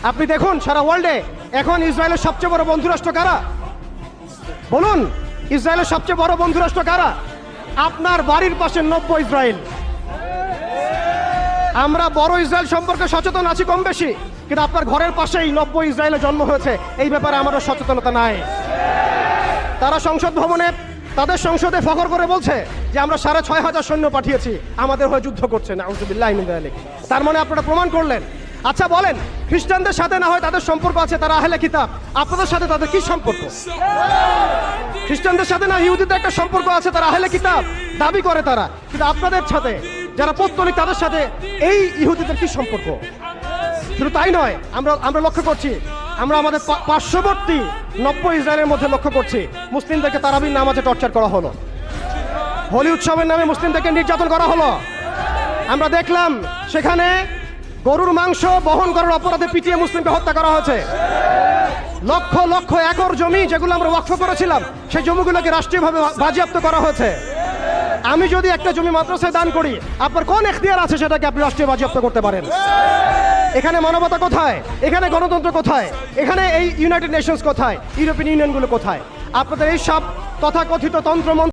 আপনি দেখুন সারা ওয়ার্ল্ডে এখন ইসরায়েলের সবচেয়ে বড় বন্ধুরাষ্ট্র কারা? বলুন, ইসরায়েলের সবচেয়ে বড় বন্ধুরাষ্ট্র কারা? আপনার বাড়ির পাশে নব্য ইসরায়েল। আমরা বড় ইসরায়েল সম্পর্কে সচেতন আছি কম বেশি, কিন্তু আপনার ঘরের পাশেই নব্য ইসরায়েলের জন্ম হয়েছে, এই ব্যাপারে আমাদের সচেতনতা নাই। তারা সংসদ ভবনে তাদের সংসদে ফখর করে বলছে যে আমরা 6,500 সৈন্য পাঠিয়েছি, আমাদের হয়ে যুদ্ধ করছে। নাউযুবিল্লাহি মিন যালিক। তার মানে আপনারা প্রমাণ করলেন। আচ্ছা বলেন, খ্রিস্টানদের সাথে না হয় তাদের সম্পর্ক আছে, তারা আহলে কিতাব, আপনাদের সাথে তাদের কি সম্পর্ক? খ্রিস্টানদের সাথে না ইহুদিদের একটা সম্পর্ক আছে, তারা আহলে কিতাব দাবি করে তারা, কিন্তু আপনাদের সাথে যারা পৌত্তলিক তাদের সাথে এই ইহুদিদের কি সম্পর্ক? শুধু তাই নয়, আমরা লক্ষ্য করছি, আমরা আমাদের পার্শ্ববর্তী নব্য ইসরায়েলের মধ্যে লক্ষ্য করছি মুসলিমদেরকে তারাবির নামাজে টর্চার করা হলো, হোলি উৎসবের নামে মুসলিমদেরকে নির্যাতন করা হলো। আমরা দেখলাম সেখানে গরুর মাংস বহন করার অপরাধে পিটিয়ে মুসলিমকে হত্যা করা হয়েছে। লক্ষ লক্ষ একর জমি যেগুলো আমরা ওয়াকফ করেছিলাম, সেই জমিগুলোকে রাষ্ট্রীয়ভাবে বাজেয়াপ্ত করা হয়েছে। আমি যদি একটা জমি মাদ্রাসায় দান করি, আপনার কোন এখতিয়ার আছে সেটাকে আপনি রাষ্ট্রীয় বাজেয়াপ্ত করতে পারেন? এখানে মানবতা কোথায়? এখানে গণতন্ত্র কোথায়? এখানে এই ইউনাইটেড নেশনস কোথায়? ইউরোপিয়ান ইউনিয়নগুলো কোথায়? আপনাদের এই সব তথাকথিত তন্ত্র